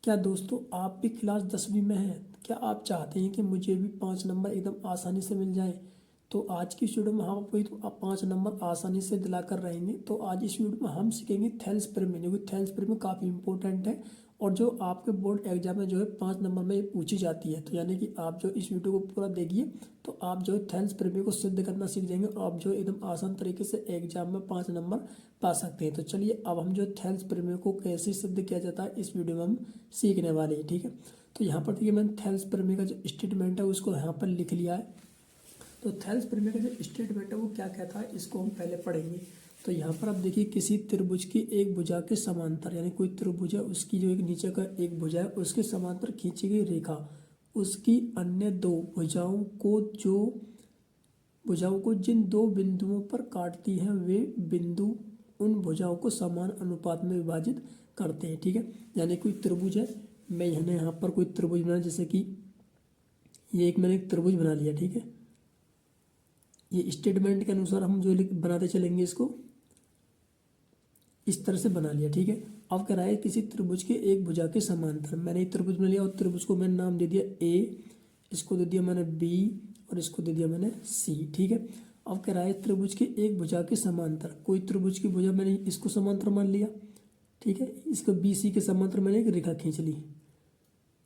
क्या दोस्तों आप भी क्लास 10वीं में हैं? क्या आप चाहते हैं कि मुझे भी 5 नंबर एकदम आसानी से मिल जाए? तो आज की इस वीडियो में हम आपको तो आप 5 नंबर आसानी से दिलाकर रहेंगे। तो आज इस वीडियो में हम सीखेंगे थेल्स प्रमेय, जो कि थेल्स प्रमेय काफ़ी इंपॉर्टेंट है और जो आपके बोर्ड एग्जाम में जो है 5 नंबर में पूछी जाती है। तो यानी कि आप जो इस वीडियो को पूरा देखिए तो आप जो है थेल्स प्रमेय को सिद्ध करना सीख जाएंगे और आप जो एकदम आसान तरीके से एग्जाम में 5 नंबर पा सकते हैं। तो चलिए अब हम जो थेल्स प्रमेय को कैसे सिद्ध किया जाता है इस वीडियो में हम सीखने वाले हैं, ठीक है। तो यहाँ पर देखिए मैंने थेल्स प्रमेय का जो स्टेटमेंट है उसको यहाँ पर लिख लिया है। तो थेल्स प्रमेय का जो स्टेटमेंट है वो क्या कहता है इसको हम पहले पढ़ेंगे। तो यहाँ पर आप देखिए किसी त्रिभुज की एक भुजा के समांतर, यानी कोई त्रिभुज है उसकी जो एक नीचे का एक भुजा है उसके समांतर खींची गई रेखा उसकी अन्य दो भुजाओं को जिन दो बिंदुओं पर काटती है वे बिंदु उन भुजाओं को समान अनुपात में विभाजित करते हैं, ठीक है। यानी कोई त्रिभुज है, मैं यहाँ पर कोई त्रिभुज बना, जैसे कि ये एक मैंने एक त्रिभुज बना लिया, ठीक है। ये स्टेटमेंट के अनुसार हम जो बनाते चलेंगे इसको इस तरह से बना लिया, ठीक है। अब कह रहा है किसी त्रिभुज के एक भुजा के समांतर, मैंने एक त्रिभुज बना लिया और त्रिभुज को मैंने नाम दे दिया ए, इसको दे दिया मैंने बी और इसको दे दिया मैंने सी, ठीक है। अब कह रहा है त्रिभुज के एक भुजा के समांतर, कोई त्रिभुज की भुजा मैंने इसको समांतर मान लिया, ठीक है। इसको बी सी के समांतर मैंने एक रेखा खींच ली,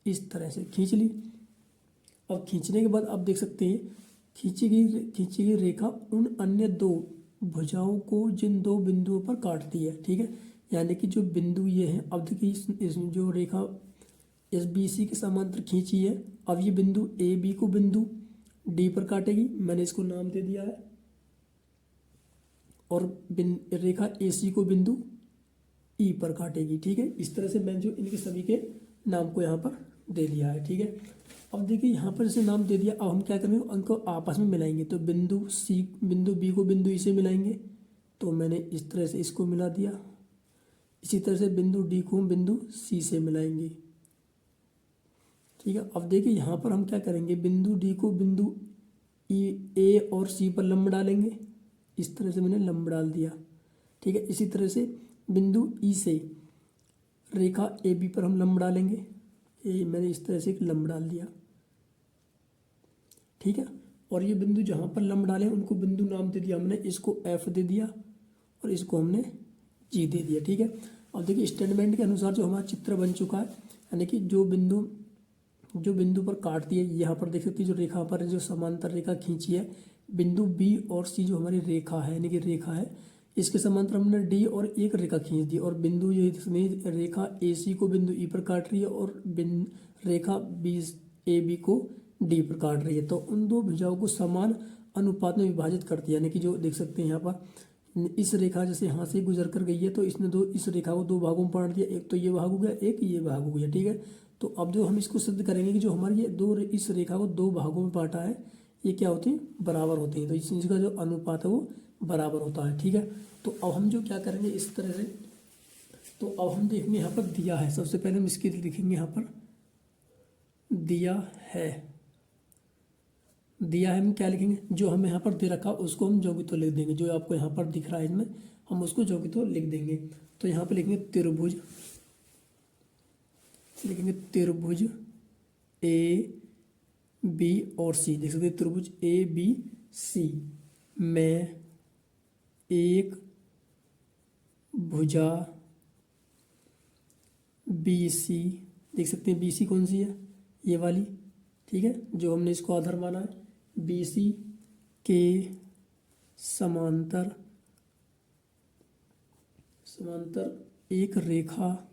इस तरह से खींच ली। अब खींचने के बाद आप देख सकते हैं खींची गई रेखा उन अन्य दो भुजाओं को जिन दो बिंदुओं पर काटती है, ठीक है। यानी कि जो बिंदु ये हैं, अब देखिए इस जो रेखा एस बी सी के समांतर खींची है, अब ये बिंदु ए बी को बिंदु डी पर काटेगी, मैंने इसको नाम दे दिया है। और रेखा ए सी को बिंदु ई पर काटेगी, ठीक है। इस तरह से मैंने जो इनके सभी के नाम को यहाँ पर दे दिया है, ठीक है। अब देखिए यहाँ पर जैसे नाम दे दिया, अब हम क्या करेंगे उनको आपस में मिलाएंगे। तो बिंदु बी को बिंदु ई से मिलाएंगे, तो मैंने इस तरह से इसको मिला दिया। इसी तरह से बिंदु डी को हम बिंदु सी से मिलाएंगे, ठीक है। अब देखिए यहाँ पर हम क्या करेंगे, बिंदु डी को बिंदु ई ए और सी पर लंब डालेंगे, इस तरह से मैंने लंब डाल दिया, ठीक है। इसी तरह से बिंदु ई से रेखा ए बी पर हम लंब डालेंगे, ये मैंने इस तरह से एक लंब डाल दिया, ठीक है। और ये बिंदु जहाँ पर लंब डाले उनको बिंदु नाम दे दिया हमने, इसको एफ दे दिया और इसको हमने जी दे दिया, ठीक है। अब देखिए स्टेटमेंट के अनुसार जो हमारा चित्र बन चुका है, यानी कि जो बिंदु पर काटती है, यहाँ पर देख सकते हैं जो रेखा पर जो समांतर रेखा खींची है, बिंदु बी और सी जो हमारी रेखा है यानी कि रेखा है, इसके समांतर हमने डी और एक रेखा खींच दी। और बिंदु ये रेखा ए सी को बिंदु ई पर काट रही है और रेखा बी ए बी को डी पर काट रही है। तो उन दो भुजाओं को समान अनुपात में विभाजित करती है, यानी कि जो देख सकते हैं यहाँ पर इस रेखा जैसे यहाँ से गुजर कर गई है, तो इसने इस रेखा को दो भागों में बांट दिया, एक तो ये भाग हो गया, एक ये भाग हो गया, ठीक है। तो अब जो हम इसको सिद्ध करेंगे कि जो हमारी ये इस रेखा को दो भागों में बांटा है, ये क्या होती है, बराबर होती है। तो इसका जो अनुपात है वो बराबर होता है, ठीक है। तो अब हम जो क्या करेंगे इस तरह से, तो अब हम देखेंगे यहाँ पर दिया है, सबसे पहले हम इसकी लिखेंगे यहाँ पर दिया है। हम क्या लिखेंगे, जो हमें यहाँ पर दे रखा उसको हम जो भी तो लिख देंगे, जो आपको यहाँ पर दिख रहा है इसमें हम उसको जो भी तो लिख देंगे। तो यहाँ पर लिखेंगे त्रिभुज, लिखेंगे त्रिभुज ए बी और सी, देख सकते त्रिभुज ए बी सी में एक भुजा बी सी, देख सकते हैं बी सी कौन सी है, ये वाली, ठीक है, जो हमने इसको आधार माना है, बी सी के समांतर एक रेखा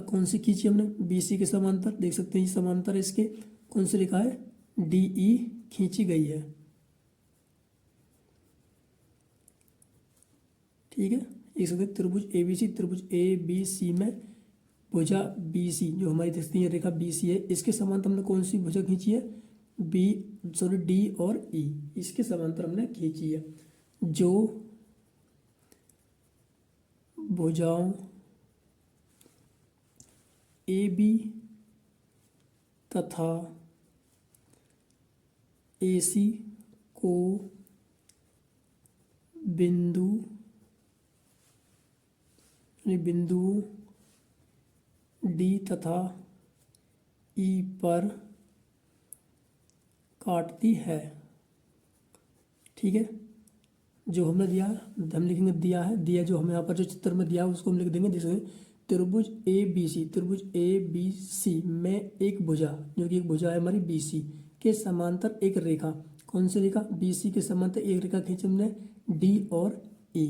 कौन सी खींची हमने, बी सी के समांतर, देख सकते हैं समांतर इसके कौन सी रेखा है, डी ई खींची गई है, ठीक है। एक सकते त्रिभुज ए बी सी में भुजा बी सी जो हमारी देखती है रेखा बी सी है, इसके समांतर हमने कौन सी भुजा खींची है, डी और ई, इसके समांतर हमने खींची है। जो भुजाओं ए बी तथा ए सी को अपनी बिंदुओं डी तथा ई पर काटती है। ठीक है, जो हमने दिया हम लिखेंगे दिया है, दिया जो हमें यहाँ पर जो चित्र में दिया है उसको हम लिख देंगे। जैसे त्रिभुज ए बी सी, त्रिभुज ए बी सी में एक भुजा, जो कि एक भुजा है हमारी बी सी के समांतर एक रेखा, कौन सी रेखा, बी सी के समांतर एक रेखा खींची हमने डी और ई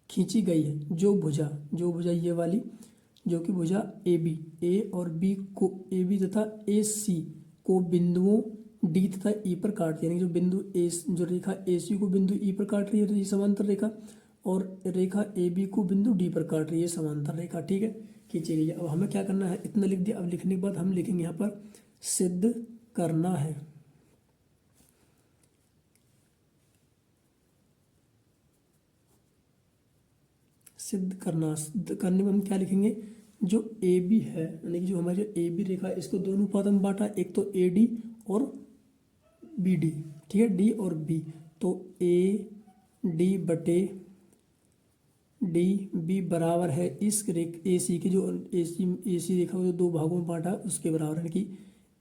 खींची गई है। जो भुजा ये वाली, जो कि भुजा ए और बी को, ए बी तथा ए सी को बिंदुओं डी तथा ई पर काटती है, यानी जो बिंदु ए, जो रेखा ए सी को बिंदु ई पर काट रही है समांतर रेखा, और रेखा ए बी को बिंदु डी पर काट रही है समांतर रेखा। ठीक है, खींची गई है। अब हमें क्या करना है, इतना लिख दिया। अब लिखने के बाद हम लिखेंगे यहाँ पर सिद्ध करना है। सिद्ध करने में हम क्या लिखेंगे, जो ए बी है, यानी कि जो हमारी ए बी रेखा है, इसको दोनों पार्ट में बांटा, एक तो ए डी और बी डी। ठीक है, डी और बी, तो ए डी बटे डी बी बराबर है इस ए सी की, जो ए सी रेखा को जो दो भागों में बांटा उसके बराबर है, कि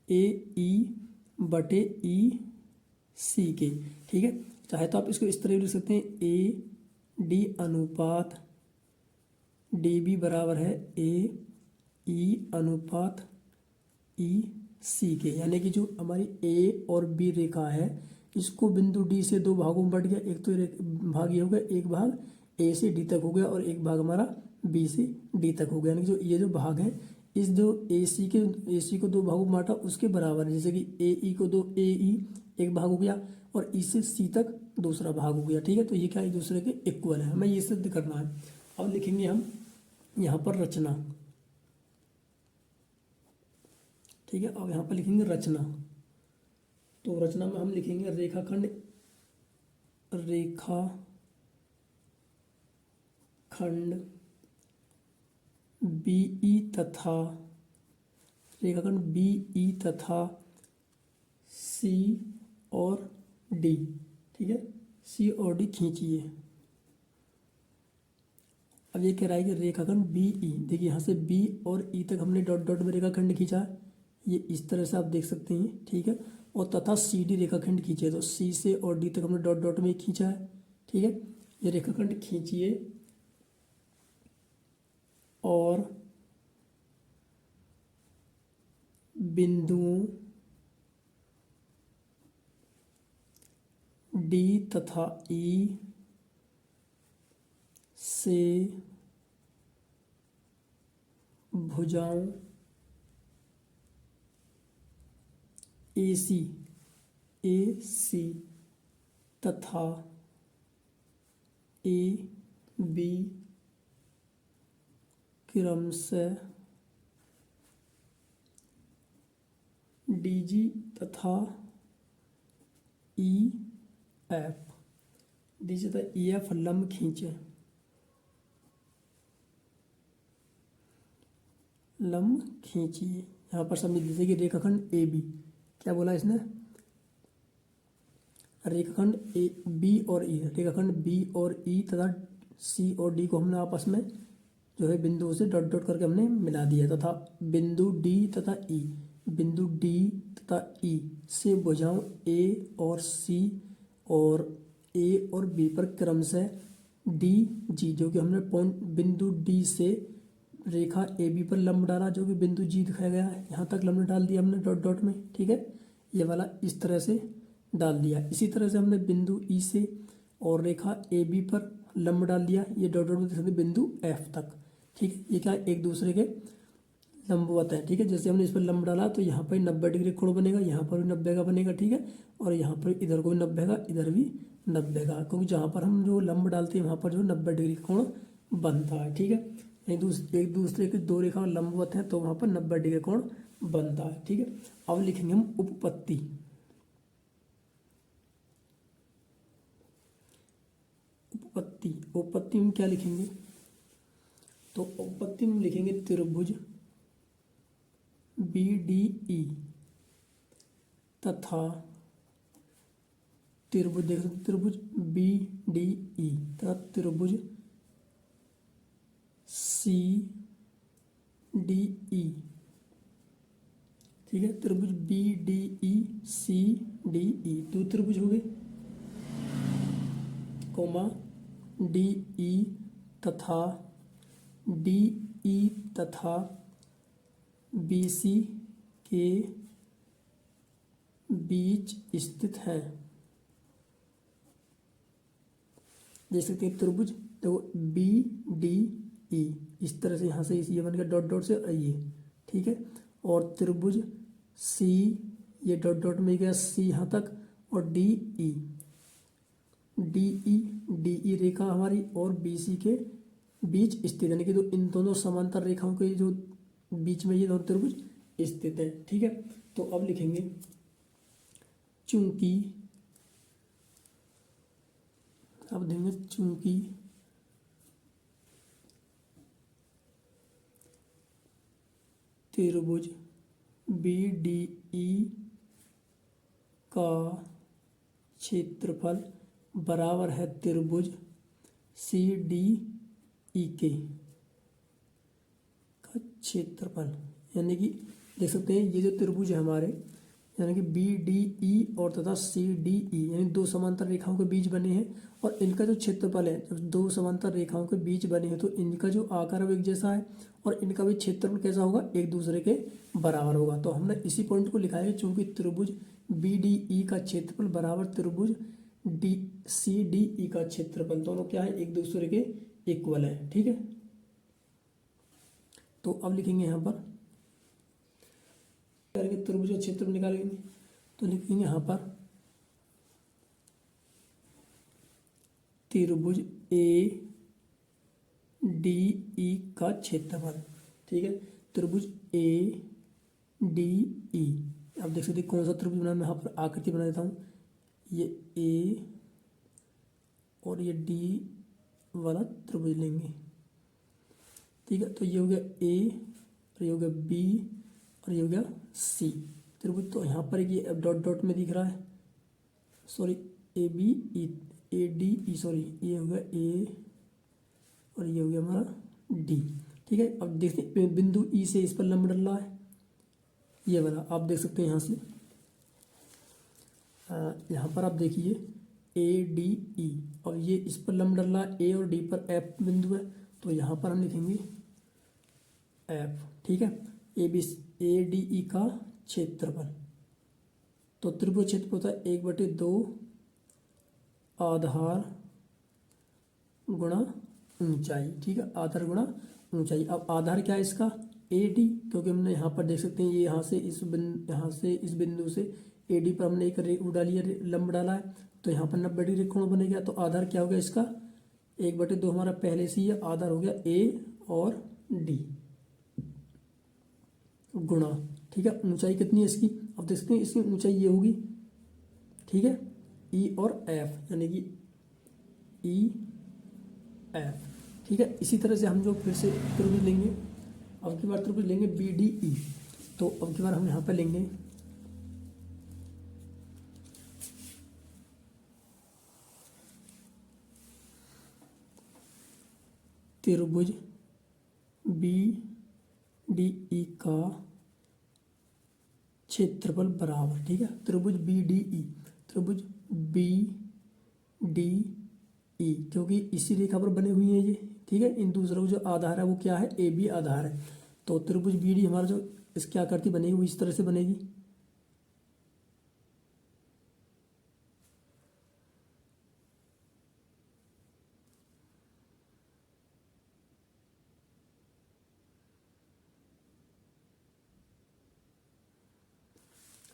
ए ई बटे ई सी के। ठीक है, चाहे तो आप इसको इस तरह भी लिख सकते हैं, ए डी अनुपात डी बी बराबर है ए ई अनुपात ई सी के, यानी कि जो हमारी ए और बी रेखा है, इसको बिंदु डी से दो भागों में बढ़ गया। एक तो भाग ये हो गया, एक भाग ए से डी तक हो गया और एक भाग हमारा बी से डी तक हो गया, यानी कि जो ये जो भाग है, इस जो ए सी को दो भागों में बांटा उसके बराबर है। जैसे कि ए ई को दो, ए ई एक भाग हो गया और ई से सी तक दूसरा भाग हो गया। ठीक है, तो ये क्या एक दूसरे के इक्वल है, हमें ये सिद्ध करना है। अब लिखेंगे हम यहाँ पर रचना। ठीक है, अब यहाँ पर लिखेंगे रचना। तो रचना में हम लिखेंगे रेखाखंड बीई तथा रेखाखंड बीई तथा सी और डी। ठीक है, सी और डी खींचिए। अब ये कह रहा है कि रेखाखंड बी ई, देखिए यहाँ से बी और ई तक हमने डॉट डॉट में रेखाखंड खींचा है, ये इस तरह से आप देख सकते हैं। ठीक है, और तथा सी डी रेखाखंड खींचे, तो सी से और डी तक हमने डॉट डॉट में खींचा है। ठीक है, ये रेखाखंड खींचिए और बिंदुओं डी तथा ई से भुजाओं ए सी तथा ए बी क्रमशः डी जी तथा ई एफ, डी जी तथा ई एफ लंब खींचे, लंब खींचिए। यहाँ पर समझ लीजिए कि रेखाखंड ए बी, क्या बोला इसने, रेखाखंड ए बी और ई, रेखाखंड बी और ई तथा सी और डी को हमने आपस में जो है बिंदुओं से डॉट डॉट करके हमने मिला दिया, तथा बिंदु डी तथा ई, बिंदु डी तथा ई से भुजाओं ए और सी और ए और बी पर क्रमशः डी जी, जो कि हमने पॉइंट बिंदु डी से रेखा ए बी पर लंब डाला, जो कि बिंदु जी दिखाया गया है, यहाँ तक लंब डाल दिया हमने डॉट डॉट में। ठीक है, ये वाला इस तरह से डाल दिया। इसी तरह से हमने बिंदु ई से और रेखा ए बी पर लंब डाल दिया, ये डॉट डॉट में बिंदु एफ तक। ठीक है, ये क्या एक दूसरे के लंबवत है। ठीक है, जैसे हमने इस पर लंब डाला तो यहाँ पर 90 डिग्री कोण बनेगा, यहाँ पर भी 90 का बनेगा। ठीक है, और यहाँ पर इधर को भी 90 का, इधर भी 90 का, क्योंकि जहाँ पर हम जो लंब डालते हैं वहाँ पर जो 90 डिग्री कोण बनता है। ठीक है, एक दूसरे के दो रेखा लंबवत हैं तो वहाँ पर 90 डिग्री कोण बनता है। ठीक है, अब लिखेंगे हम उपपत्ति। उपपत्ति में क्या लिखेंगे, तो उपपत्ति में लिखेंगे त्रिभुज बी डी ई तथा त्रिभुज, देख सकते त्रिभुज बी डी ई तथा त्रिभुज सी सी डी ई, ठीक है। त्रिभुज B D E C D E, दो त्रिभुज हो गए, कोमा डी ई तथा डी ई तथा बी सी के बीच स्थित है। देख सकते हैं त्रिभुज, देखो बी डी ई, इस तरह से यहाँ से ये बन गया डॉट डॉट से ये, ठीक है। और त्रिभुज सी, ये डॉट डॉट में गया सी यहाँ तक, और डी ई, डी ई रेखा हमारी और बी सी के बीच स्थित, यानी कि तो इन दोनों समांतर रेखाओं के जो बीच में ये दोनों त्रिभुज स्थित है, ठीक है। तो अब लिखेंगे चूंकि, अब देंगे चूंकि त्रिभुज बी डी ई का क्षेत्रफल बराबर है त्रिभुज सी डी ई के का क्षेत्रफल, यानी कि देख सकते हैं ये जो त्रिभुज है हमारे, यानी कि बी डी ई और तथा सी डी ई, यानी दो समांतर रेखाओं के बीच बने हैं, और इनका जो क्षेत्रफल है, जब दो समांतर रेखाओं के बीच बने हैं तो इनका जो आकार है वो एक जैसा है, और इनका भी क्षेत्रफल कैसा होगा, एक दूसरे के बराबर होगा। तो हमने इसी पॉइंट को लिखा है, चूंकि त्रिभुज बी डी ई का क्षेत्रफल बराबर त्रिभुज डी सी डी ई का क्षेत्रफल, दोनों क्या है, एक दूसरे के इक्वल है, ठीक है। तो अब लिखेंगे यहाँ पर करेंगे त्रिभुज का क्षेत्रफल निकालेंगे, तो लिखेंगे यहाँ पर त्रिभुज ए डी ई का क्षेत्रफल, ठीक है। त्रिभुज ए डी ई, आप देख सकते हैं कौन सा त्रिभुज बनाना, मैं यहाँ पर आकृति बना देता हूँ, ये ए और ये डी वाला त्रिभुज लेंगे, ठीक है। तो ये हो गया ए, और ये हो गया बी, और ये हो गया सी त्रिभुज। तो यहाँ पर ये डॉट डॉट में दिख रहा है, sorry A B E, A D E, sorry ये हो गया ए और ये हो गया हमारा डी, ठीक है। अब देखते हैं बिंदु ई से इस पर लंब डल रहा है, ये वाला आप देख सकते हैं यहाँ से, यहाँ पर आप देखिए ए डी ई, और ये इस पर लंब डल रहा है, ए और डी पर एफ बिंदु है, तो यहाँ पर हम लिखेंगे एफ, ठीक है। ए डी ई का क्षेत्रफल, तो त्रिभुज क्षेत्रफल होता है 1/2 आधार गुणा ऊंचाई, ठीक है, आधार गुणा ऊंचाई। अब आधार क्या है इसका, ए डी, क्योंकि हमने यहाँ पर देख सकते हैं ये यहाँ से इस बिंदु से ए डी पर हमने एक रेखा डाली है, लंब डाला है, तो यहाँ पर 90 डिग्री कोण बनेगा। तो आधार क्या हो गया इसका, 1/2 हमारा पहले से ही आधार हो गया ए और डी गुणा, ठीक है। ऊंचाई कितनी है इसकी, अब देखते हैं इसकी ऊंचाई ये होगी, ठीक है, ई और एफ, यानी कि ई एफ, ठीक है। इसी तरह से हम जो फिर से त्रिभुज लेंगे, अब की बार त्रिभुज लेंगे बी डी ई, तो अब की बार हम यहाँ पर लेंगे त्रिभुज बी डी ई का क्षेत्रफल बराबर, ठीक है, त्रिभुज बी डी ई, त्रिभुज बी डी ई, क्योंकि इसी रेखा पर बने हुए हैं ये, ठीक है। इन दूसरों का जो आधार है वो क्या है, ए बी आधार है, तो त्रिभुज बी डी हमारा जो इसकी आकृति बनेगी वो इस तरह से बनेगी,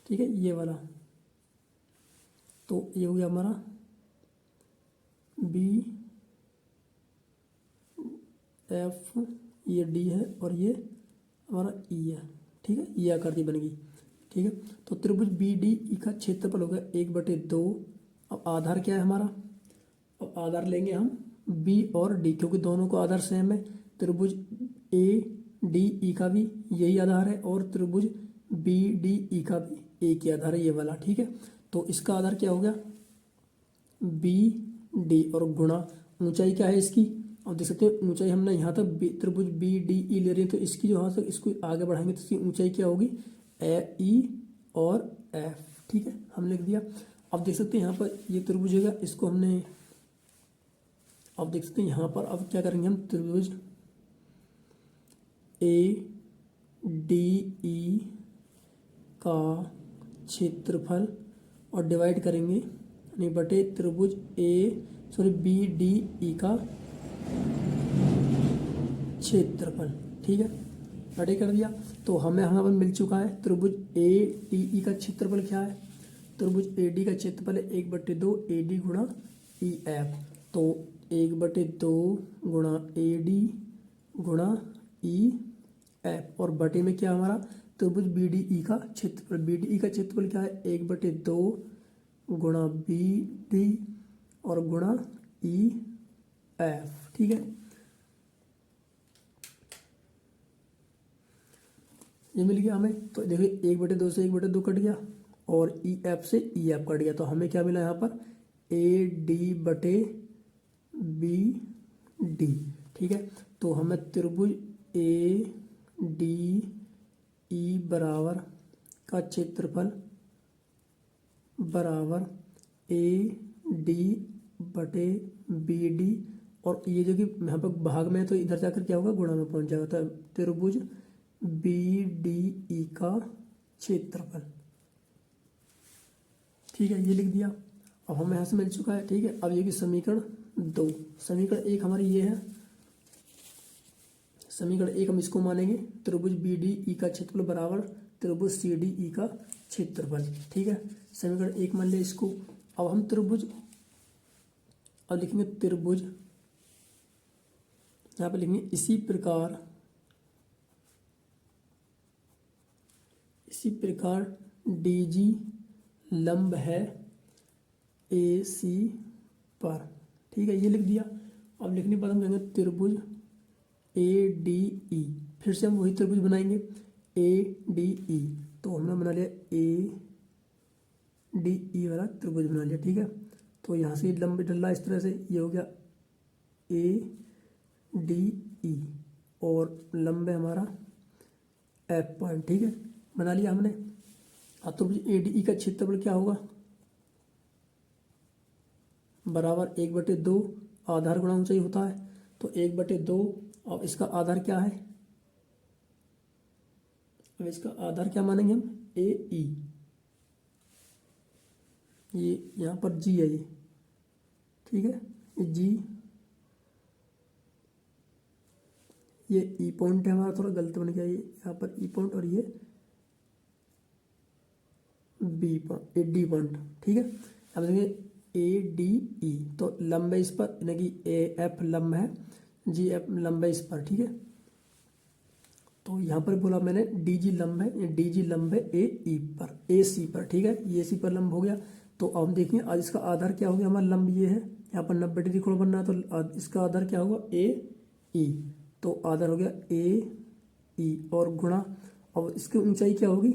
ठीक है, ये वाला। तो ये हो गया हमारा बी एफ, ये डी है और ये हमारा ई है, ठीक है, ये आकृति बन गई, ठीक है। तो त्रिभुज बी डी ई का क्षेत्रफल हो गया 1/2। अब आधार क्या है हमारा, अब आधार लेंगे हम बी और डी, क्योंकि दोनों को आधार सेम है। त्रिभुज ए डी ई का भी यही आधार है, और त्रिभुज बी डी ई का भी एक ही आधार है, ये वाला, ठीक है। तो इसका आधार क्या हो गया, बी डी, और गुणा ऊंचाई क्या है इसकी, और देख सकते हैं ऊंचाई हमने यहाँ तक त्रिभुज बी डी ई ले रहे हैं, तो इसकी जो यहाँ तक इसको आगे बढ़ाएंगे तो इसकी ऊंचाई क्या होगी, ए ई और एफ। ठीक है, हम लिख दिया। अब देख सकते हैं यहाँ पर ये त्रिभुज होगा, इसको हमने, अब देख सकते हैं यहाँ पर अब क्या करेंगे हम, त्रिभुज ए डी ई का क्षेत्रफल और डिवाइड करेंगे यानी बटे त्रिभुज बी डी ई का क्षेत्रफल। ठीक है, बटे कर दिया। तो हमें यहाँ पर मिल चुका है त्रिभुज ए डी ई का क्षेत्रफल क्या है, त्रिभुज ए डी का क्षेत्रफल है 1/2 ए डी गुणा ई एफ। तो 1/2 गुणा ए डी गुणा ई एफ, और बटे में क्या हमारा त्रिभुज बी डी ई का क्षेत्रफल, बी डी ई का क्षेत्रफल क्या है 1/2 गुणा बी डी और गुणा ई एफ। ठीक है, ये मिल गया हमें। तो देखिए 1/2 से 1/2 कट गया और ई एफ से ई एफ कट गया, तो हमें क्या मिला यहाँ पर ए डी बटे बी डी। ठीक है, तो हमें त्रिभुज ए डी ई बराबर का क्षेत्रफल बराबर ए डी बटे बी डी, और ये जो कि यहाँ पर भाग में है तो इधर जाकर क्या होगा, गुणा में पहुंच जाएगा। तो त्रिभुज बी डी ई का क्षेत्रफल। ठीक है, ये लिख दिया। अब हमें यहाँ से मिल चुका है। ठीक है, अब ये कि समीकरण 2, समीकरण 1 हमारी ये है, समीकरण 1 हम इसको मानेंगे, त्रिभुज बी डी ई का क्षेत्रफल बराबर त्रिभुज सी डी ई का क्षेत्रफल। ठीक है, समीकरण 1 मान लिया इसको। अब हम त्रिभुज, अब लिखेंगे त्रिभुज, यहाँ पे लिखेंगे इसी प्रकार डी जी लंब है ए सी पर। ठीक है, ये लिख दिया। अब लिखने के बाद हम कहेंगे त्रिभुज ए डी ई, फिर से हम वही त्रिभुज बनाएंगे ए डी ई, तो हमने बना लिया ए डी ई वाला त्रिभुज बना लिया। ठीक है, तो यहाँ से लंब डला इस तरह से, ये हो गया ए डी ई और लंब है हमारा एफ पॉइंट। ठीक है, बना लिया हमने। अब तो ए डी ई का क्षेत्रफल क्या होगा, बराबर 1/2 आधार गुणा ऊंचाई होता है, तो 1/2। अब इसका आधार क्या है, अब इसका आधार क्या मानेंगे हम, ए ई, ये यहाँ पर जी है ये। ठीक है, ये जी, ये ई पॉइंट है हमारा, थोड़ा गलत बन गया, ये यहाँ पर ई पॉइंट और ये B point, A D point. ठीक है, अब देखिए ए डी ई, तो लंब है इस पर, यानी कि ए एफ लंब है, जी एफ लंब है इस पर। ठीक है, तो यहाँ पर बोला मैंने डी जी लंब है, डी जी लंब है ए ई पर, ए सी पर। ठीक है, ये सी पर लंब हो गया। तो अब हम देखेंगे आज इसका आधार क्या हो गया, हमारा लंब ये है, यहाँ पर 90 डिग्री कोण बनना है, तो इसका आधार क्या होगा ए ई, तो आधार हो गया ए ई और गुणा, अब इसकी ऊंचाई क्या होगी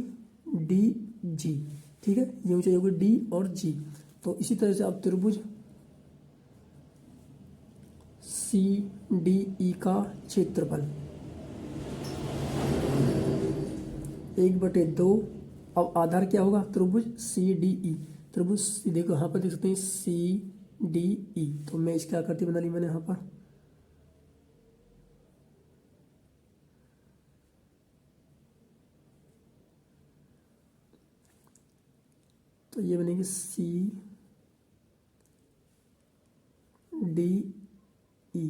डी जी। ठीक है, ये ऊंचाई होगी डी और जी। तो इसी तरह से अब त्रिभुज सी डी ई का क्षेत्रफल 1/2, अब आधार क्या होगा त्रिभुज सी डी ई, त्रिभुज देखो यहाँ पर देख सकते हैं सी डी ई, तो मैं इसकी आकृति बना ली मैंने यहाँ पर, तो ये बनेगी सी डी ई,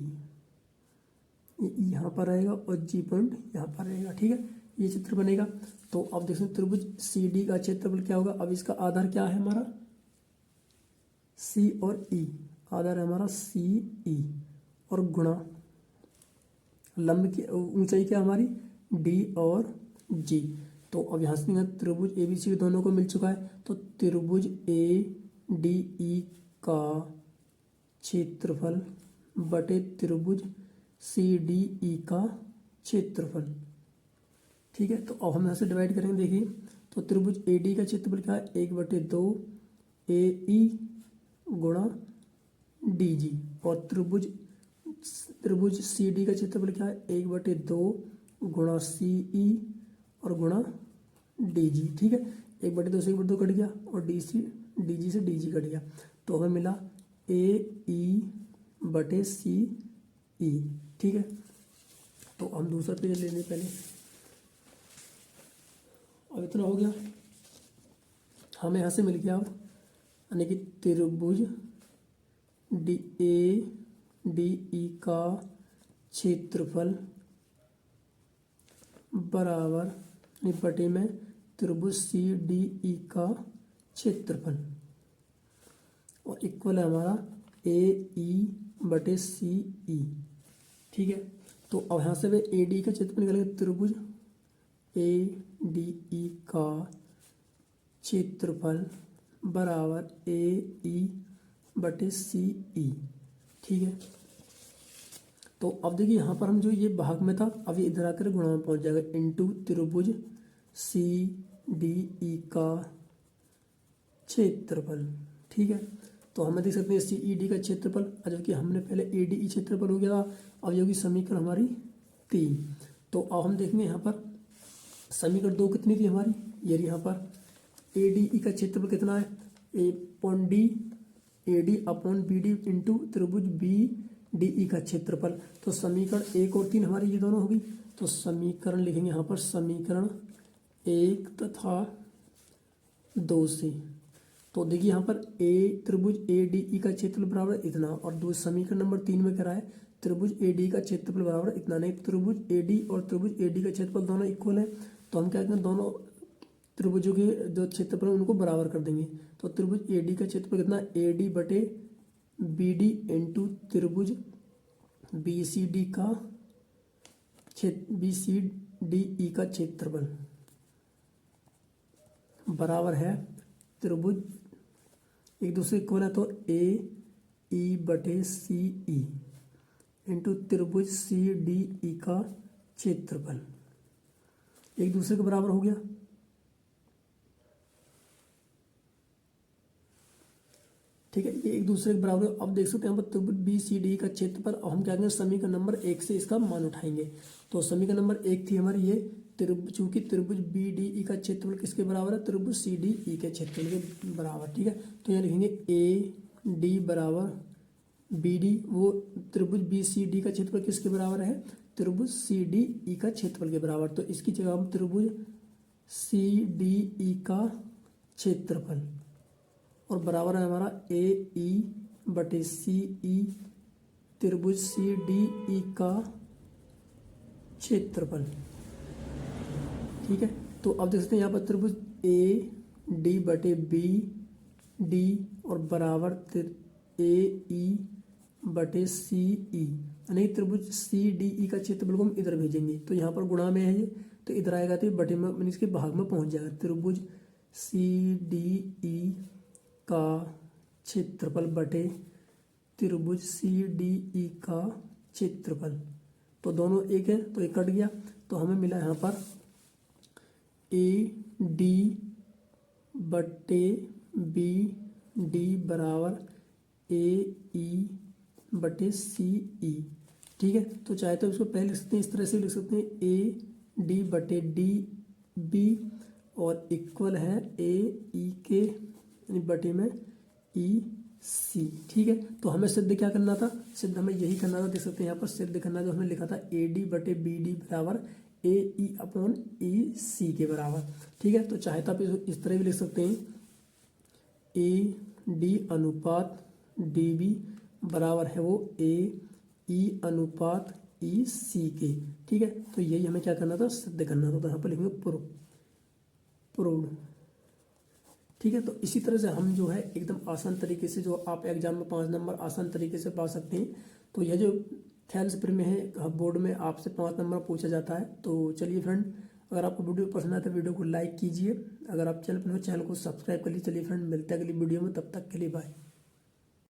यहाँ पर रहेगा और जी पॉइंट यहाँ पर रहेगा। ठीक है, ये चित्र बनेगा। तो अब देख सकते त्रिभुज सी डी का क्षेत्रफल क्या होगा, अब इसका आधार क्या है हमारा सी और ई, आधार है हमारा सी ई और गुणा लंब की ऊंचाई क्या हमारी डी और जी। तो अब यहाँ से त्रिभुज ए बी सी दोनों को मिल चुका है, तो त्रिभुज ए डी ई का क्षेत्रफल बटे त्रिभुज सी डी ई का क्षेत्रफल। ठीक है, तो अब हम यहाँ से डिवाइड करेंगे। देखिए, तो त्रिभुज ए डी का क्षेत्रफल क्या है 1/2 ए ई गुणा डी जी, और त्रिभुज त्रिभुज सी डी का क्षेत्रफल क्या है, 1/2 गुणा सी ई और गुणा डी जी, ठीक है। 1/2 से 1/2 कट गया और डी जी से डी जी कट गया, तो हमें मिला ए ई बटे सी ई, ठीक है। तो हम दूसरा पेज ले लें पहले। अब इतना हो गया, हमें यहाँ से मिल गया अब, यानी कि त्रिभुज डी ए डी ई का क्षेत्रफल बराबर बटे में त्रिभुज सी डी ई का क्षेत्रफल, और इक्वल है हमारा ए ई बटे सी ई, ठीक है। तो अब यहाँ से वे ए डी का क्षेत्रफल निकालेंगे, त्रिभुज ए डी ई का क्षेत्रफल बराबर ए ई बटे सी ई, ठीक है। तो अब देखिए यहाँ पर हम जो ये भाग में था, अब ये इधर आकर गुणा में पहुँच जाएगा, इनटू त्रिभुज सी डी ई का क्षेत्रफल, ठीक है। तो हमें देख सकते हैं सी ई डी का क्षेत्रफल, जबकि हमने पहले ए डी ई क्षेत्रफल हो गया था, अब ये होगी समीकरण हमारी 3। तो अब हम देखेंगे यहाँ पर समीकरण 2 कितनी थी हमारी, ये यहाँ पर ए डी ई का क्षेत्रफल कितना है, A upon D A D upon B D into त्रिभुज बी डी ई का क्षेत्रफल। तो समीकरण 1 और 3 हमारी ये दोनों होगी, तो समीकरण लिखेंगे यहाँ पर समीकरण 1 तथा 2 से। तो देखिए यहाँ पर ए त्रिभुज ए डी ई का क्षेत्रफल बराबर इतना, और दो समीकरण नंबर 3 में करा है त्रिभुज ए डी का क्षेत्रफल बराबर इतना, नहीं त्रिभुज ए डी और त्रिभुज ए डी का क्षेत्रफल दोनों इक्वल है, तो हम क्या करेंगे दोनों त्रिभुजों के जो क्षेत्रफल उनको बराबर कर देंगे। तो त्रिभुज ए डी का क्षेत्रफल कितना, ए डी बटे बी डी इंटू त्रिभुज बी सी डी का बी सी डी ई का क्षेत्रफल बराबर है त्रिभुज एक दूसरे इक्वल है, तो ए ई बटे सी ई इंटू त्रिभुज सी डी ई का क्षेत्रफल एक दूसरे के बराबर हो गया। ठीक है, ये एक दूसरे के बराबर। अब देख सकते हैं यहाँ पर त्रिभुज बी सी डी का क्षेत्रफल, और हम क्या करेंगे समीकरण नंबर 1 से इसका मान उठाएंगे। तो समीकरण नंबर 1 थी हमारी ये, चूंकि त्रिभुज बी डी ई का क्षेत्रफल किसके बराबर है, त्रिभुज सी डी ई के क्षेत्रफल के बराबर। ठीक है, तो यहाँ लिखेंगे ए डी बराबर बी डी, वो त्रिभुज बी सी डी का क्षेत्रफल किसके बराबर है, त्रिभुज सी डी ई का क्षेत्रफल के बराबर। तो इसकी जगह हम त्रिभुज सी डी ई का क्षेत्रफल और बराबर है हमारा ए ई बटे सी ई त्रिभुज सी डी ई का क्षेत्रफल। ठीक है, तो अब देख सकते हैं यहाँ पर त्रिभुज ए डी बटे बी डी और बराबर ए ई बटे सी ई, यानी त्रिभुज सी डी ई का क्षेत्रफल को हम इधर भेजेंगे, तो यहाँ पर गुणा में है ये, तो इधर आएगा तो बटे में इसके भाग में पहुँच जाएगा। त्रिभुज सी डी ई का क्षेत्रफल बटे त्रिभुज सी डी ई का क्षेत्रफल, तो दोनों एक है तो एक कट गया, तो हमें मिला यहाँ पर ए डी बटे बी डी बराबर ए ई बटे सी ई। ठीक है, तो चाहे तो इसको पहले लिख सकते हैं, इस तरह से लिख सकते हैं ए डी बटे डी बी और इक्वल है ए ई के बटे में ई सी। ठीक है, तो हमें सिद्ध क्या करना था, सिद्ध हमें यही करना था, देख सकते हैं यहाँ पर सिद्ध करना जो हमने लिखा था ए डी बटे बी डी बराबर ए ई अपॉन ई सी के बराबर। ठीक है, तो चाहे तो आप इस तरह भी लिख सकते हैं ए डी अनुपात डी बी बराबर है वो ए ई अनुपात ई सी के। ठीक है, तो यही हमें क्या करना था, सिद्ध करना था, तो यहाँ पर लिखेंगे प्रूव्ड। ठीक है, तो इसी तरह से हम जो है एकदम आसान तरीके से, जो आप एग्जाम में 5 नंबर आसान तरीके से पा सकते हैं। तो यह जो थैल्स प्री में है, बोर्ड में आपसे 5 नंबर पूछा जाता है। तो चलिए फ्रेंड, अगर आपको वीडियो पसंद आए तो वीडियो को लाइक कीजिए, अगर आप चैनल पर हो चैनल को सब्सक्राइब कर लीजिए। चलिए फ्रेंड, मिलते हैं अगली वीडियो में, तब तक के लिए बाय।